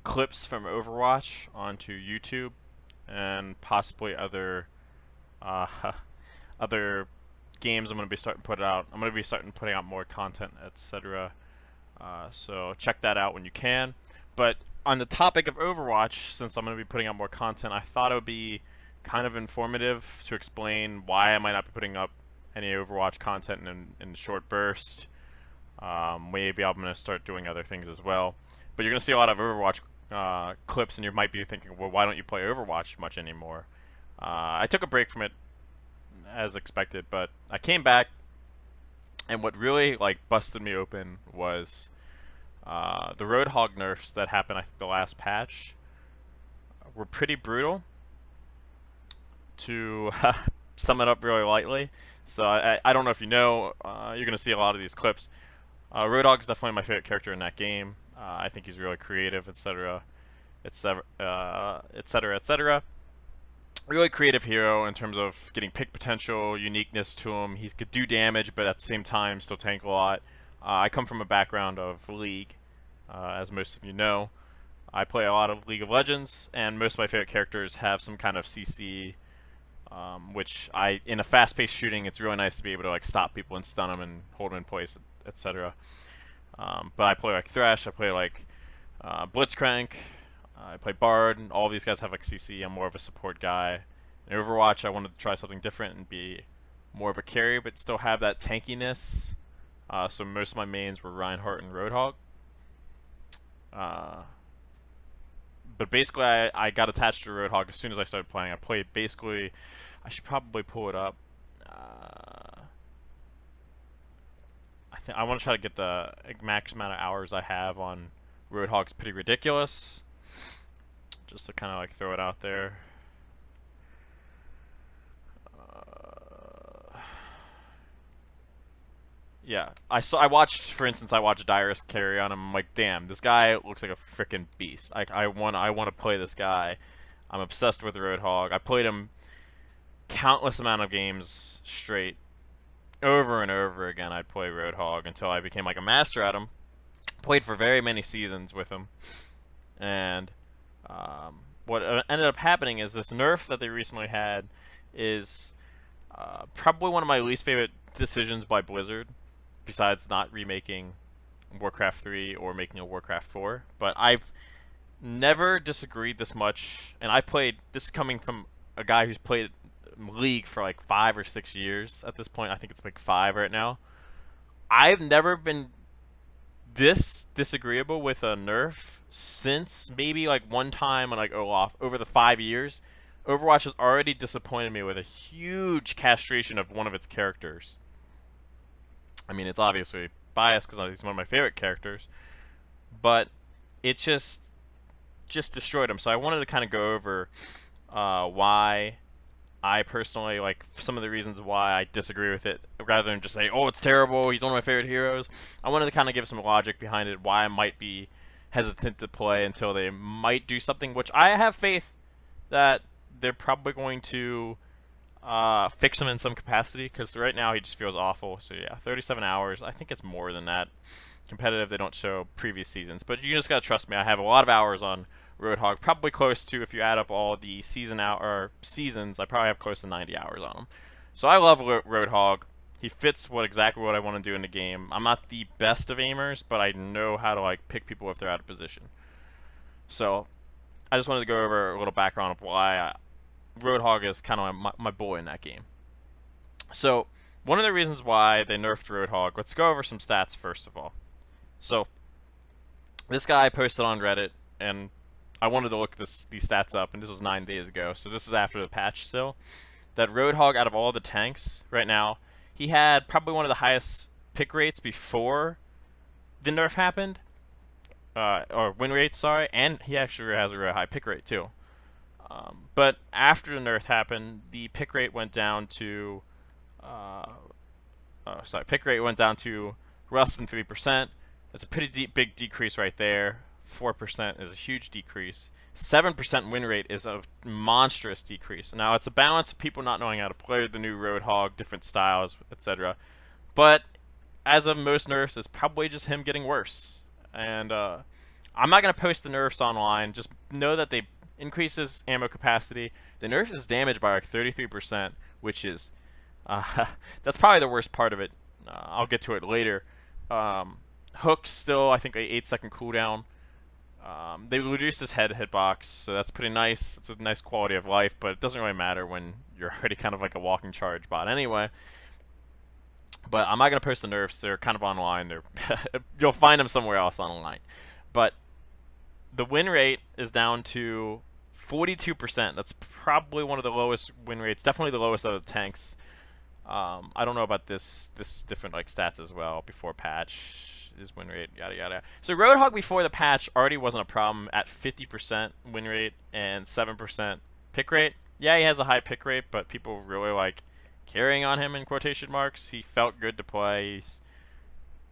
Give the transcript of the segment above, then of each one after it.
clips from Overwatch onto YouTube and possibly other uh, other games. I'm going to be starting to put out. I'm going to be starting putting out more content, etc. So check that out when you can. But on the topic of Overwatch, since I'm going to be putting out more content, I thought it would be kind of informative to explain why I might not be putting up any Overwatch content in short bursts. Maybe I'm going to start doing other things as well. But you're going to see a lot of Overwatch clips, and you might be thinking, well, why don't you play Overwatch much anymore? I took a break from it as expected, but I came back, and what really busted me open was the Roadhog nerfs that happened. I think the last patch were pretty brutal. To sum it up really lightly, so I don't know if you know, you're gonna see a lot of these clips. Roadhog is definitely my favorite character in that game. I think he's really creative, etc., etc., etc., etc. Really creative hero in terms of getting pick potential, uniqueness to him. He could do damage, but at the same time still tank a lot. I come from a background of League, as most of you know. I play a lot of League of Legends, and most of my favorite characters have some kind of CC, which in a fast-paced shooting, it's really nice to be able to stop people and stun them and hold them in place, etc. But I play like Thresh, I play like Blitzcrank, I play Bard, and all of these guys have CC. I'm more of a support guy. In Overwatch, I wanted to try something different and be more of a carry, but still have that tankiness. So most of my mains were Reinhardt and Roadhog. But basically, I got attached to Roadhog as soon as I started playing. I played basically, I should probably pull it up. I want to try to get the max amount of hours I have on Roadhog's pretty ridiculous. Just to kind of throw it out there. Yeah, I watched, for instance, I watched Dyrus carry on him. I'm like, damn, this guy looks like a freaking beast. I want to play this guy. I'm obsessed with Roadhog. I played him countless amount of games straight, over and over again. I'd play Roadhog until I became a master at him. Played for very many seasons with him, and what ended up happening is this nerf that they recently had is probably one of my least favorite decisions by Blizzard, besides not remaking Warcraft 3 or making a Warcraft 4. But I've never disagreed this much, and I've played, this coming from a guy who's played League for 5 or 6 years at this point. I think it's 5 right now. I've never been this disagreeable with a nerf since maybe one time on Olaf over the 5 years. Overwatch has already disappointed me with a huge castration of one of its characters. I mean, it's obviously biased because he's one of my favorite characters, but it just destroyed him. So I wanted to kind of go over why I personally, some of the reasons why I disagree with it, rather than just say, oh, it's terrible, he's one of my favorite heroes. I wanted to kind of give some logic behind it, why I might be hesitant to play until they might do something, which I have faith that they're probably going to fix him in some capacity, because right now he just feels awful. So yeah, 37 hours. I think it's more than that. Competitive, they don't show previous seasons, but you just gotta trust me. I have a lot of hours on Roadhog, probably close to, if you add up all the seasons, I probably have close to 90 hours on him. So I love Roadhog. He fits exactly what I want to do in the game. I'm not the best of aimers, but I know how to pick people if they're out of position. So I just wanted to go over a little background of why Roadhog is kind of my boy in that game. So one of the reasons why they nerfed Roadhog, let's go over some stats first of all. So this guy posted on Reddit, and I wanted to look these stats up, and this was 9 days ago, so this is after the patch still, that Roadhog, out of all the tanks right now, he had probably one of the highest pick rates before the nerf happened, or win rates, sorry, and he actually has a really high pick rate too. But after the nerf happened, the pick rate went down to, pick rate went down to less than 3%. That's a pretty big decrease right there. 4% is a huge decrease. 7% win rate is a monstrous decrease. Now, it's a balance of people not knowing how to play the new Roadhog, different styles, etc. But as of most nerfs, it's probably just him getting worse. And I'm not going to post the nerfs online. Just know that they increases ammo capacity. The nerf is damaged by like 33%, which is that's probably the worst part of it. I'll get to it later. Hook still, I think, a 8-second cooldown. They reduced his hitbox, so that's pretty nice. It's a nice quality of life, but it doesn't really matter when you're already kind of like a walking charge bot anyway. But I'm not gonna post the nerfs. They're kind of online. They're you'll find them somewhere else online. But the win rate is down to 42%. That's probably one of the lowest win rates. Definitely the lowest of the tanks. I don't know about this different like stats as well before patch. His win rate, yada yada. So Roadhog before the patch already wasn't a problem at 50% win rate and 7% pick rate. Yeah, he has a high pick rate, but people really like carrying on him in quotation marks. He felt good to play. He's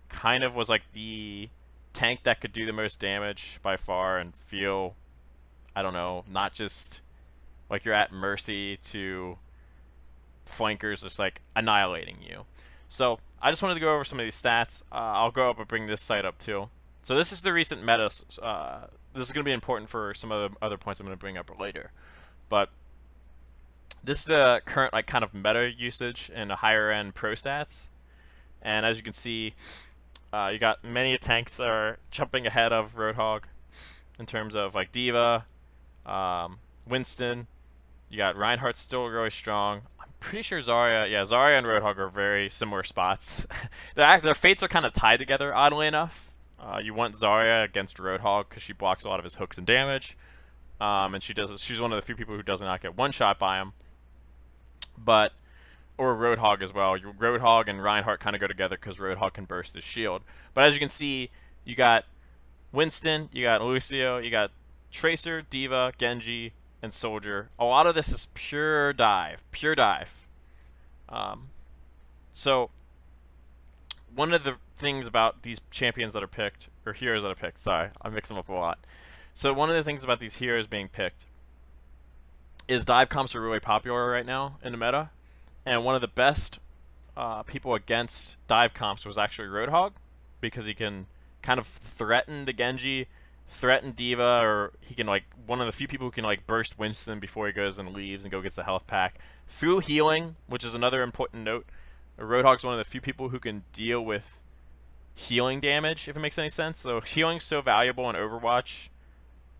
kind of was like the tank that could do the most damage by far and feel, I don't know, not just like you're at mercy to flankers just like annihilating you. So I just wanted to go over some of these stats. I'll go up and bring this site up too. So this is the recent meta. This is going to be important for some of the other points I'm going to bring up later. But this is the current like kind of meta usage in the higher end pro stats. And as you can see, you got many tanks that are jumping ahead of Roadhog in terms of like D.Va, Winston. You got Reinhardt still really strong. I'm pretty sure Zarya and Roadhog are very similar spots. Their fates are kind of tied together, oddly enough. You want Zarya against Roadhog because she blocks a lot of his hooks and damage, and she's one of the few people who does not get one shot by him. But or Roadhog as well. Roadhog and Reinhardt kind of go together because Roadhog can burst his shield. But as you can see, you got Winston, you got Lucio, you got Tracer, D.Va, Genji, and Soldier. A lot of this is pure dive. So one of the things about these champions that are picked, or heroes that are picked, sorry, I mix them up a lot. So one of the things about these heroes being picked is dive comps are really popular right now in the meta. And one of the best people against dive comps was actually Roadhog, because he can kind of threaten the Genji, threaten D.Va, or he can like one of the few people who can like burst Winston before he goes and leaves and go gets the health pack through healing, which is another important note. Roadhog's one of the few people who can deal with healing damage, if it makes any sense. So healing's so valuable in Overwatch.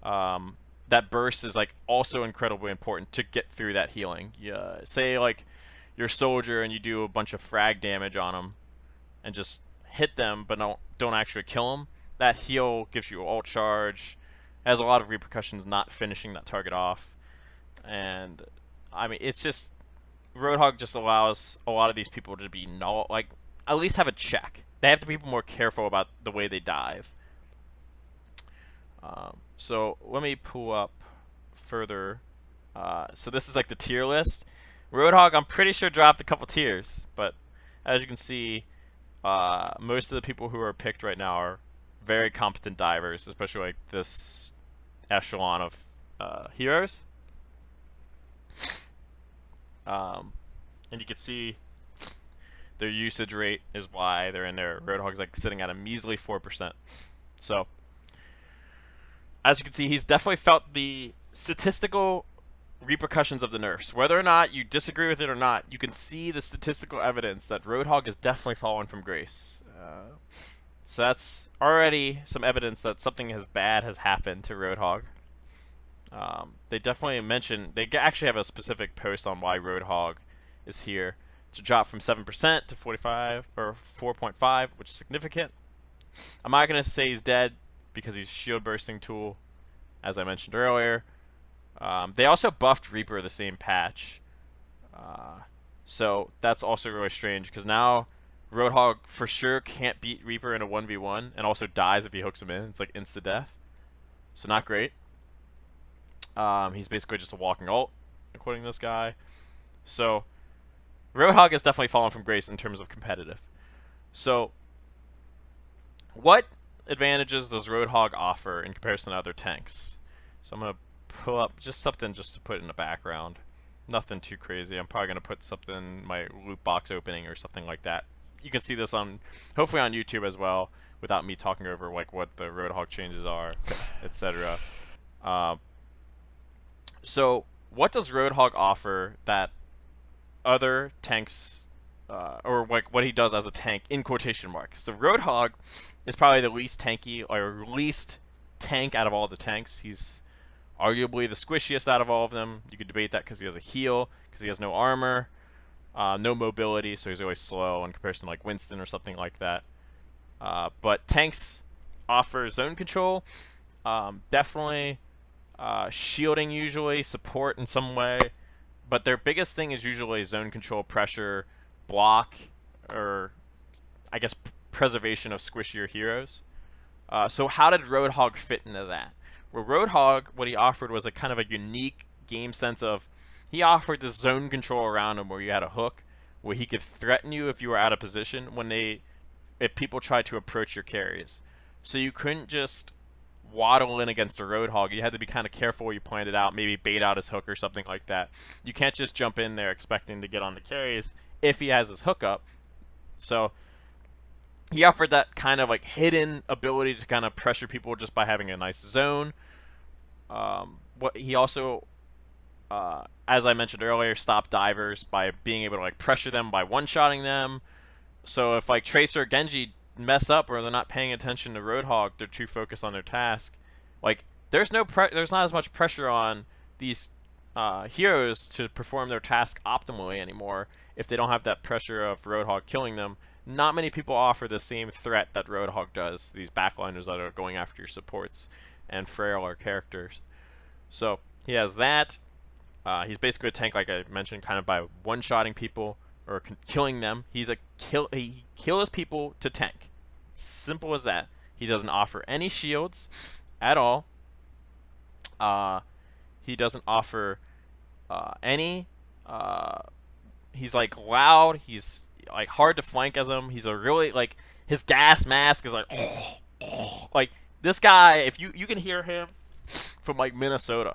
That burst is like also incredibly important to get through that healing. Yeah, say like your Soldier and you do a bunch of frag damage on them and just hit them, but don't actually kill them. That heal gives you ult charge, has a lot of repercussions not finishing that target off, and I mean it's just Roadhog just allows a lot of these people to be like at least have a check. They have to be more careful about the way they dive. So let me pull up further. So this is like the tier list. Roadhog, I'm pretty sure dropped a couple tiers, but as you can see, most of the people who are picked right now are very competent divers, especially like this echelon of heroes. And you can see their usage rate is why they're in there. Roadhog's like sitting at a measly 4%. So as you can see, he's definitely felt the statistical repercussions of the nerfs. Whether or not you disagree with it or not, you can see the statistical evidence that Roadhog is definitely fallen from grace. So that's already some evidence that something bad has happened to Roadhog. They definitely mention, they actually have a specific post on why Roadhog is here. To drop from 7% to 45 or 4.5, which is significant. I'm not going to say he's dead because he's shield bursting tool, as I mentioned earlier. They also buffed Reaper the same patch. So that's also really strange because now Roadhog for sure can't beat Reaper in a 1v1 and also dies if he hooks him in. It's like insta-death. So not great. He's basically just a walking ult, according to this guy. So Roadhog has definitely fallen from grace in terms of competitive. So what advantages does Roadhog offer in comparison to other tanks? So I'm going to pull up just something just to put in the background. Nothing too crazy. I'm probably going to put something in my loot box opening or something like that. You can see this on, hopefully on YouTube as well, without me talking over like what the Roadhog changes are, etc. Uh, so what does Roadhog offer that other tanks, or like what he does as a tank in quotation marks? So Roadhog is probably the least tanky or least tank out of all the tanks. He's arguably the squishiest out of all of them. You could debate that because he has a heal, because he has no armor, no mobility, so he's always slow in comparison to like Winston or something like that. But tanks offer zone control, definitely shielding usually, support in some way, but their biggest thing is usually zone control, pressure, block, or I guess preservation of squishier heroes. So how did Roadhog fit into that? Well, Roadhog, what he offered was a kind of a unique game sense of, he offered this zone control around him where you had a hook, where he could threaten you if you were out of position if people tried to approach your carries. So you couldn't just waddle in against a Roadhog. You had to be kind of careful where you planned it out, maybe bait out his hook or something like that. You can't just jump in there expecting to get on the carries if he has his hook up. So he offered that kind of like hidden ability to kind of pressure people just by having a nice zone. What he also, as I mentioned earlier, stopped divers by being able to like pressure them by one-shotting them. So if like Tracer or Genji mess up or they're not paying attention to Roadhog, they're too focused on their task. Like there's not as much pressure on these heroes to perform their task optimally anymore if they don't have that pressure of Roadhog killing them. Not many people offer the same threat that Roadhog does, these backliners that are going after your supports and frailer characters. So he has that. He's basically a tank, like I mentioned, kind of by one-shotting people or killing them. He kills people to tank. Simple as that. He doesn't offer any shields at all. He doesn't offer any. He's like loud. He's like hard to flank as him. He's a really like, his gas mask is like like this guy. If you can hear him from like Minnesota,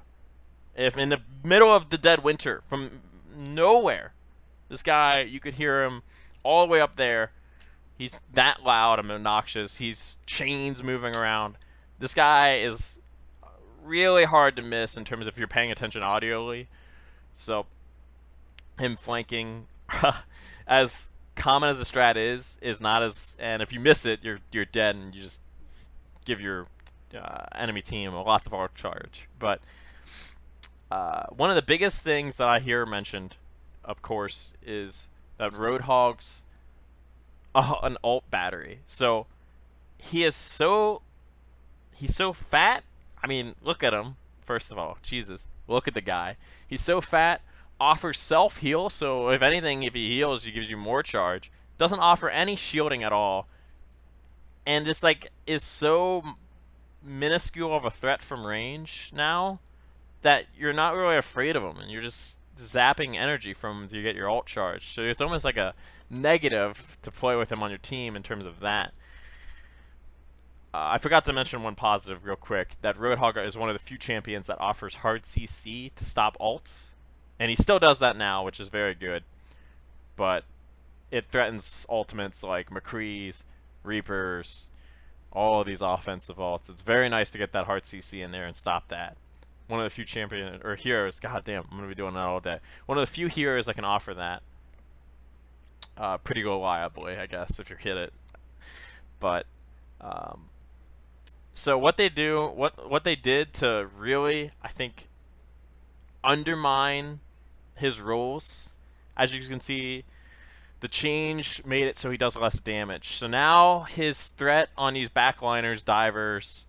if in the middle of the dead winter from nowhere, this guy, you could hear him all the way up there. He's that loud and obnoxious. He's chains moving around. This guy is really hard to miss in terms of if you're paying attention audially. So him flanking, as common as the strat is not as, and if you miss it, you're dead and you just give your enemy team lots of arc charge. But one of the biggest things that I hear mentioned, of course, is that Roadhog's an ult battery. So he's so fat. I mean, look at him. First of all, Jesus, look at the guy. He's so fat. Offers self heal. So if anything, if he heals, he gives you more charge. Doesn't offer any shielding at all. And this like is so minuscule of a threat from range now that you're not really afraid of him, and you're just zapping energy from him to get your ult charge. So it's almost like a negative to play with him on your team in terms of that. I forgot to mention one positive real quick, that Roadhog is one of the few champions that offers hard CC to stop ults. And he still does that now, which is very good. But it threatens ultimates like McCree's, Reapers, all of these offensive ults. It's very nice to get that hard CC in there and stop that. One of the few champion or heroes, goddamn, I'm gonna be doing that all day. One of the few heroes that can offer that. Pretty reliably, I guess, if you hit it. But so what they do, what they did to really, I think, undermine his rules, as you can see, the change made it so he does less damage. So now his threat on these backliners, divers,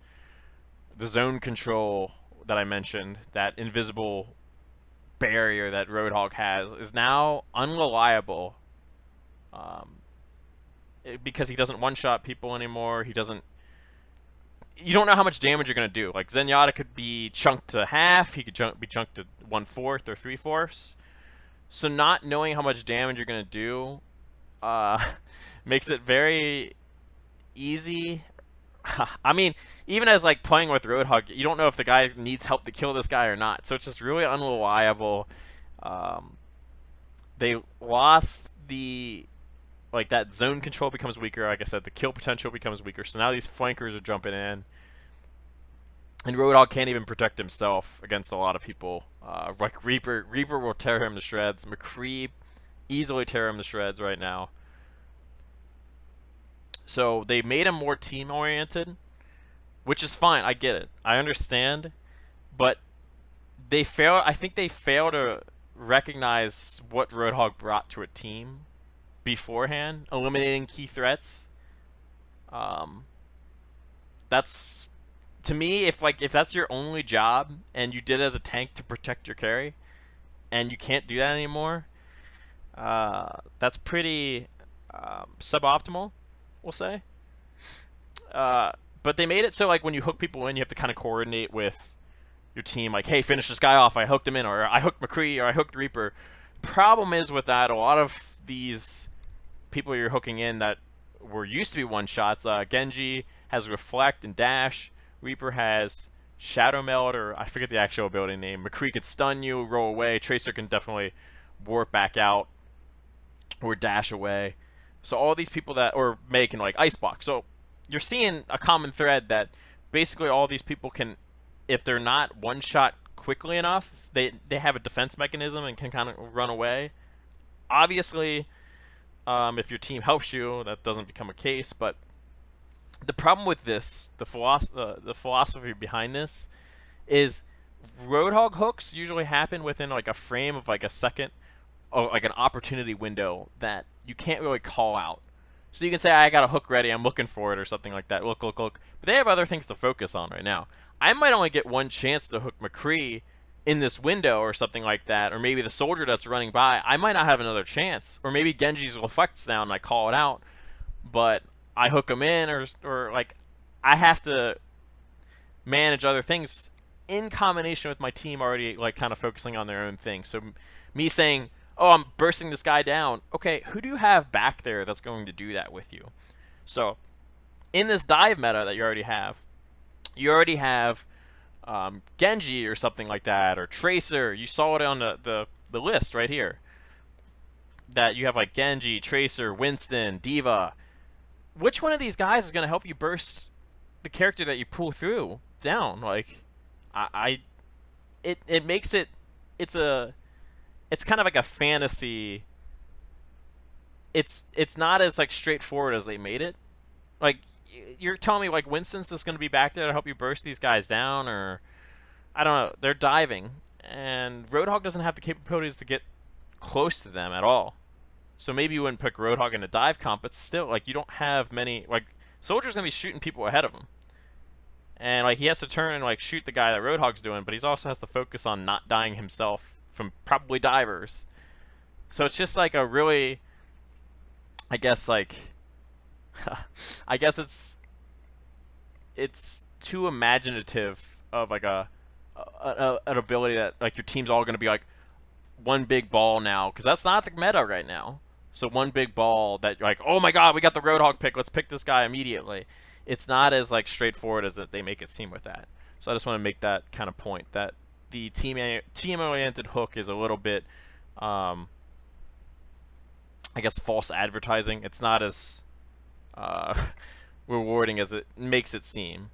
the zone control that I mentioned, that invisible barrier that Roadhog has, is now unreliable. Because he doesn't one-shot people anymore. He doesn't. You don't know how much damage you're gonna do. Like Zenyatta could be chunked to half. He could be chunked to 1/4 or 3/4. So not knowing how much damage you're gonna do makes it very easy. I mean, even as like playing with Roadhog, you don't know if the guy needs help to kill this guy or not. So it's just really unreliable. They lost the like that zone control becomes weaker. Like I said, the kill potential becomes weaker. So now these flankers are jumping in, and Roadhog can't even protect himself against a lot of people. Like Reaper will tear him to shreds. McCree easily tear him to shreds right now. So they made him more team oriented, which is fine. I get it. I understand, but they fail. I think they fail to recognize what Roadhog brought to a team beforehand, eliminating key threats. That's to me, if that's your only job and you did it as a tank to protect your carry, and you can't do that anymore, that's pretty suboptimal, we'll say. But they made it so like when you hook people in, you have to kind of coordinate with your team. Like, hey, finish this guy off. I hooked him in, or I hooked McCree, or I hooked Reaper. Problem is with that, a lot of these people you're hooking in that were used to be one shots. Genji has Reflect and Dash. Reaper has Shadow Meld, or I forget the actual ability name. McCree could stun you, roll away. Tracer can definitely warp back out or dash away. So all these people that, or Mei can like Icebox. So you're seeing a common thread that basically all these people can, if they're not one shot quickly enough, they have a defense mechanism and can kind of run away. Obviously, if your team helps you, that doesn't become a case. But the problem with this, the philosophy behind this, is Roadhog hooks usually happen within like a frame of like a second, or like an opportunity window that you can't really call out. So you can say, I got a hook ready, I'm looking for it, or something like that. Look. But they have other things to focus on right now. I might only get one chance to hook McCree in this window or something like that, or maybe the soldier that's running by, I might not have another chance. Or maybe Genji's effect's down and I call it out, but I hook him in, or like I have to manage other things in combination with my team already like kind of focusing on their own thing. So me saying, oh, I'm bursting this guy down. Okay, who do you have back there that's going to do that with you? So in this dive meta that you already have Genji or something like that, or Tracer. You saw it on the list right here. That you have like Genji, Tracer, Winston, Diva. Which one of these guys is going to help you burst the character that you pull through down? Like, it makes it, it's kind of like a fantasy. It's not as like straightforward as they made it. Like, you're telling me like Winston's just going to be back there to help you burst these guys down, or I don't know. They're diving, and Roadhog doesn't have the capabilities to get close to them at all. So maybe you wouldn't pick Roadhog in a dive comp, but still, like, you don't have many, like, Soldier's going to be shooting people ahead of him. And like he has to turn and like shoot the guy that Roadhog's doing, but he also has to focus on not dying himself from probably divers. So it's just like a really, I guess like I guess it's too imaginative of like an ability that like your team's all going to be like one big ball now, because that's not the meta right now. So one big ball that you're like, oh my god, we got the Roadhog pick, let's pick this guy immediately. It's not as like straightforward as that they make it seem with that. So I just want to make that kind of point, that the team-oriented hook is a little bit, I guess, false advertising. It's not as rewarding as it makes it seem.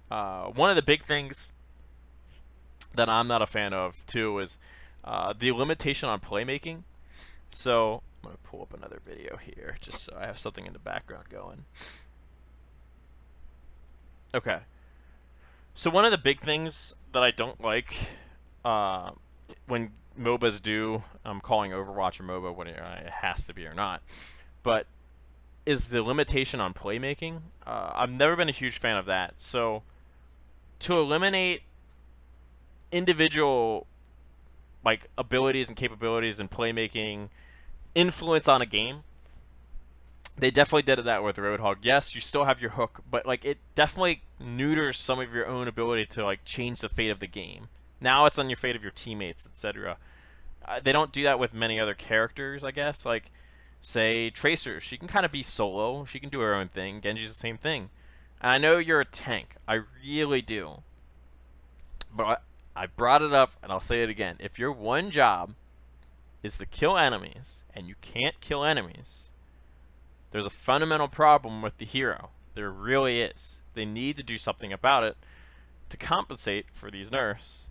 One of the big things that I'm not a fan of too is the limitation on playmaking. So I'm gonna pull up another video here just so I have something in the background going. Okay. So one of the big things that I don't like when MOBAs do, I'm calling Overwatch a MOBA when it has to be or not, but is the limitation on playmaking. I've never been a huge fan of that. So to eliminate individual like abilities and capabilities and playmaking influence on a game, they definitely did that with Roadhog. Yes, you still have your hook, but like it definitely neuters some of your own ability to like change the fate of the game. Now it's on your fate of your teammates, etc. They don't do that with many other characters, I guess. Like, say, Tracer. She can kind of be solo. She can do her own thing. Genji's the same thing. And I know you're a tank. I really do. But I brought it up, and I'll say it again. If your one job is to kill enemies, and you can't kill enemies, There's a fundamental problem with the hero. There really is. They need to do something about it to compensate for these nerfs.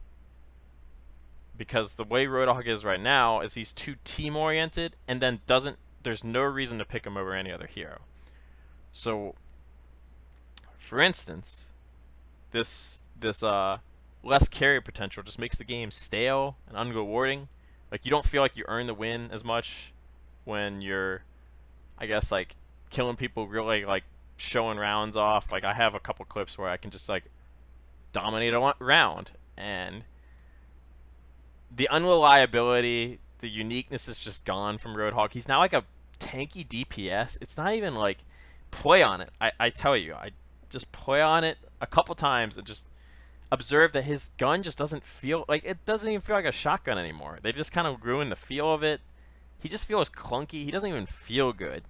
Because the way Roadhog is right now is he's too team-oriented, and then there's no reason to pick him over any other hero. So, for instance, this less carry potential just makes the game stale and unrewarding. Like, you don't feel like you earn the win as much when you're, I guess, like, killing people really, like, showing rounds off. Like, I have a couple clips where I can just, like, dominate a round, and the unreliability, the uniqueness is just gone from Roadhog. He's now like a tanky DPS. It's not even like play on it. I tell you, I just play on it a couple times and just observe that his gun just doesn't feel like, it doesn't even feel like a shotgun anymore. They just kind of ruined the feel of it. He just feels clunky. He doesn't even feel good.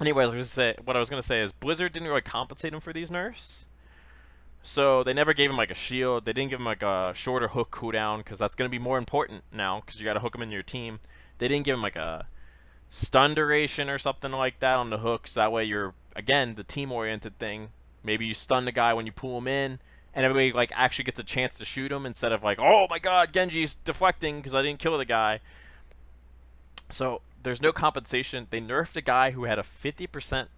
Anyway, what I was gonna say is Blizzard didn't really compensate him for these nerfs. So they never gave him like a shield. They didn't give him like a shorter hook cooldown, because that's going to be more important now, because you got to hook him in your team. They didn't give him like a stun duration or something like that on the hooks. That way you're, again, the team-oriented thing. Maybe you stun the guy when you pull him in, and everybody like actually gets a chance to shoot him instead of like, oh my god, Genji's deflecting because I didn't kill the guy. So there's no compensation. They nerfed a guy who had a 50%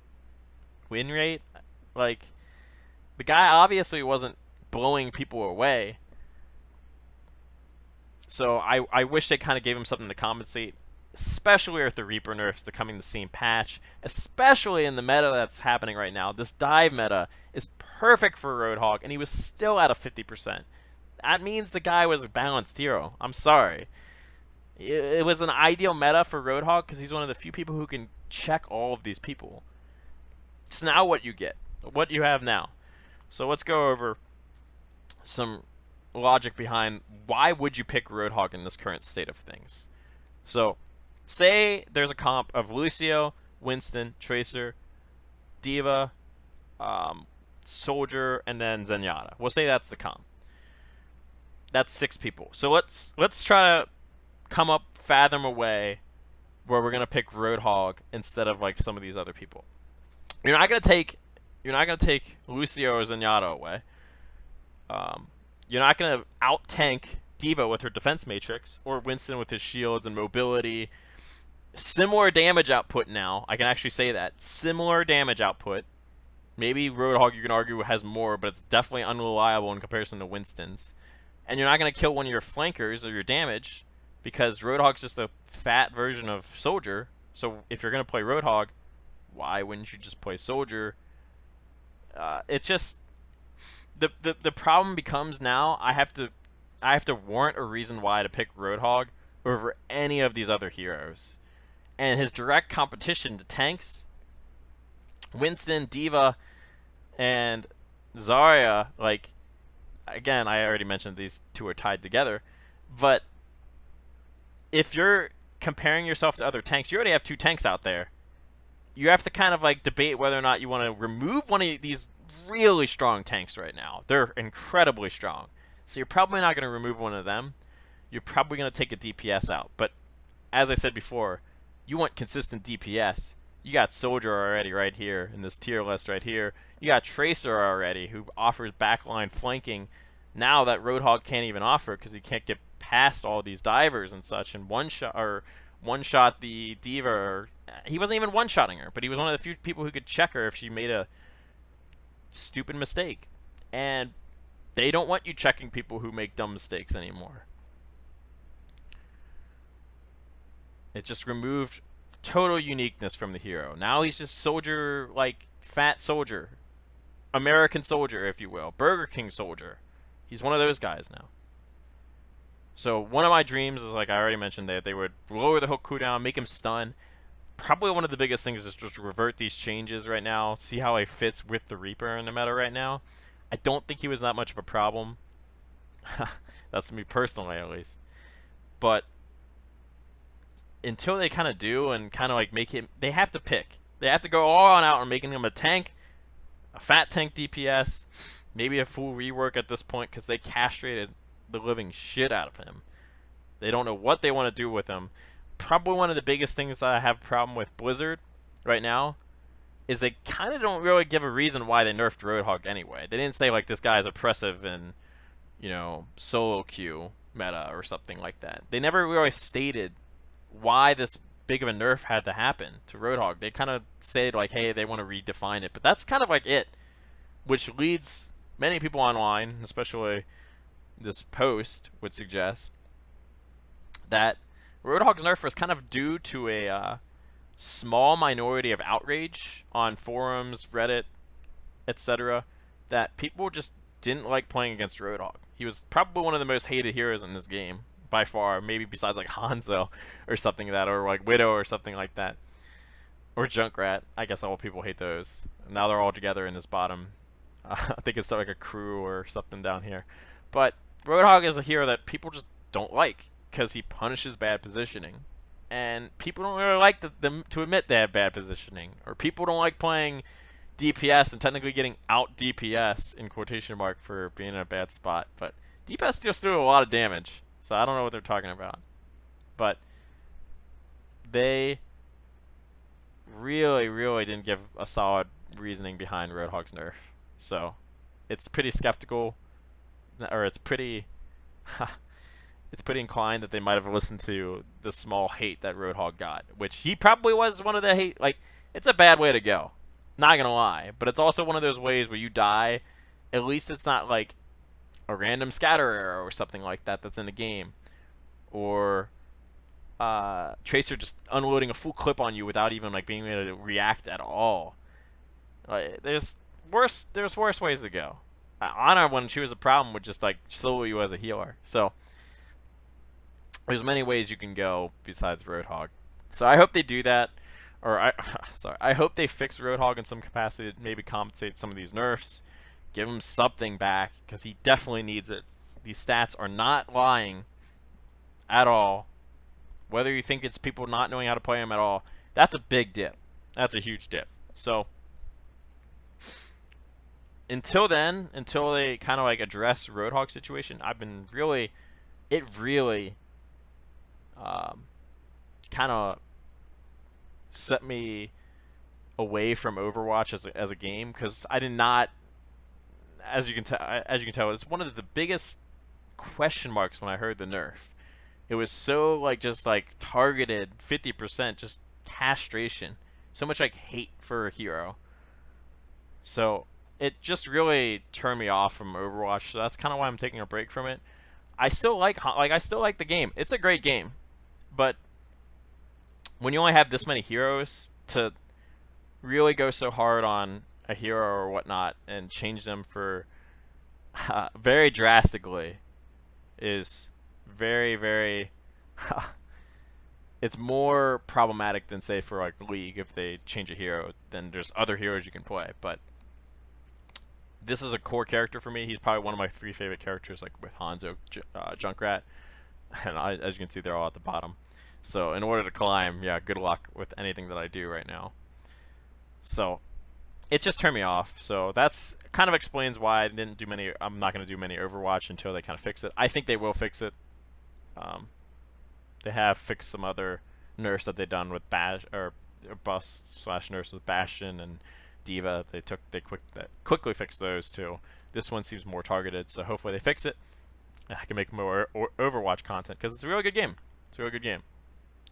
win rate. Like, the guy obviously wasn't blowing people away. So I wish they kind of gave him something to compensate, especially with the Reaper nerfs to coming the same patch, especially in the meta that's happening right now. This dive meta is perfect for Roadhog, and he was still at a 50%. That means the guy was a balanced hero. I'm sorry. It was an ideal meta for Roadhog because he's one of the few people who can check all of these people. So now what you get, what you have now. So let's go over some logic behind why would you pick Roadhog in this current state of things. So, say there's a comp of Lucio, Winston, Tracer, D.Va, Soldier, and then Zenyatta. We'll say that's the comp. That's 6 people. So let's try to fathom a way where we're gonna pick Roadhog instead of like some of these other people. You're not gonna take Lucio or Zenyatta away. You're not going to out-tank D.Va with her defense matrix, or Winston with his shields and mobility. Similar damage output now. I can actually say that. Similar damage output. Maybe Roadhog, you can argue, has more, but it's definitely unreliable in comparison to Winston's. And you're not going to kill one of your flankers or your damage, because Roadhog's just a fat version of Soldier. So if you're going to play Roadhog, why wouldn't you just play Soldier? It's just the problem becomes now I have to warrant a reason why to pick Roadhog over any of these other heroes. And his direct competition to tanks, Winston, D.Va, and Zarya, like, again, I already mentioned these two are tied together, but if you're comparing yourself to other tanks, you already have 2 tanks out there. You have to kind of like debate whether or not you want to remove one of these really strong tanks right now. They're incredibly strong. So you're probably not going to remove one of them. You're probably going to take a DPS out. But as I said before, you want consistent DPS. You got Soldier already right here in this tier list right here. You got Tracer already, who offers backline flanking now that Roadhog can't even offer because he can't get past all these divers and such, and one shot the D.Va. Or, he wasn't even one-shotting her, but he was one of the few people who could check her if she made a stupid mistake. And they don't want you checking people who make dumb mistakes anymore. It just removed total uniqueness from the hero. Now he's just Soldier, like fat Soldier, American Soldier, if you will, Burger King Soldier. He's one of those guys now. So one of my dreams is, like I already mentioned, that they would lower the hook cooldown, make him stun. Probably one of the biggest things is just revert these changes right now, see how he fits with the Reaper in the meta right now. I don't think he was that much of a problem. That's me personally, at least. But until they kind of do and kind of like make him, they have to pick. They have to go all on out and making him a tank, a fat tank DPS, maybe a full rework at this point because they castrated the living shit out of him. They don't know what they want to do with him. probably one of the biggest things that I have a problem with Blizzard right now is they kind of don't really give a reason why they nerfed Roadhog anyway. They didn't say like this guy is oppressive in, solo queue meta or something like that. They never really stated why this big of a nerf had to happen to Roadhog. They kind of said like, hey, they want to redefine it, but that's kind of like it, which leads many people online, especially this post, would suggest that Roadhog's nerf was kind of due to a small minority of outrage on forums, Reddit, etc., that people just didn't like playing against Roadhog. He was probably one of the most hated heroes in this game, by far, maybe besides like Hanzo or something like that, or like Widow or something like that. Or Junkrat. I guess all people hate those. Now they're all together in this bottom. I think it's like a crew or something down here. But Roadhog is a hero that people just don't like because he punishes bad positioning. And people don't really like them to admit they have bad positioning. Or people don't like playing DPS and technically getting out DPS in quotation mark for being in a bad spot. But DPS just do a lot of damage. So I don't know what they're talking about. But they really, really didn't give a solid reasoning behind Roadhog's nerf. So it's pretty skeptical, or it's pretty it's pretty inclined that they might have listened to the small hate that Roadhog got, which he probably was one of the hate. Like, it's a bad way to go, not gonna lie, but it's also one of those ways where you die, at least it's not like a random scatter arrow or something like that that's in the game, or Tracer just unloading a full clip on you without even like being able to react at all. Like, there's worse ways to go. Ana, when she was a problem, would just like slow you as a healer. So there's many ways you can go besides Roadhog. So I hope they do that, or I hope they fix Roadhog in some capacity to maybe compensate some of these nerfs, give him something back because he definitely needs it. These stats are not lying at all. Whether you think it's people not knowing how to play him at all, that's a big dip. That's a huge dip. So until then, until they kind of like address Roadhog situation, I've been really, it really kind of set me away from Overwatch as a game, because I did not, as you can tell, it's one of the biggest question marks when I heard the nerf. It was so like just like targeted 50%, just castration, so much like hate for a hero. So it just really turned me off from Overwatch. So that's kind of why I'm taking a break from it. I still like the game. It's a great game, but when you only have this many heroes to really go so hard on a hero or whatnot and change them for very drastically is very, very it's more problematic than, say, for like League. If they change a hero, then there's other heroes you can play, but this is a core character for me. He's probably one of my 3 favorite characters, like with Hanzo, Junkrat, and as you can see, they're all at the bottom. So in order to climb, yeah, good luck with anything that I do right now. So it just turned me off. So that's kind of explains why I didn't do many. I'm not going to do many Overwatch until they kind of fix it. I think they will fix it. They have fixed some other nerfs that they've done with bust/nerfs with Bastion and Diva. They quickly fixed those too. This one seems more targeted, so hopefully they fix it. And I can make more Overwatch content because it's a really good game. It's a really good game.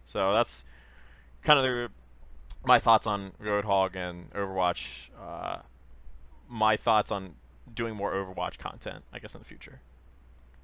So that's kind of my thoughts on Roadhog and Overwatch. My thoughts on doing more Overwatch content, I guess, in the future.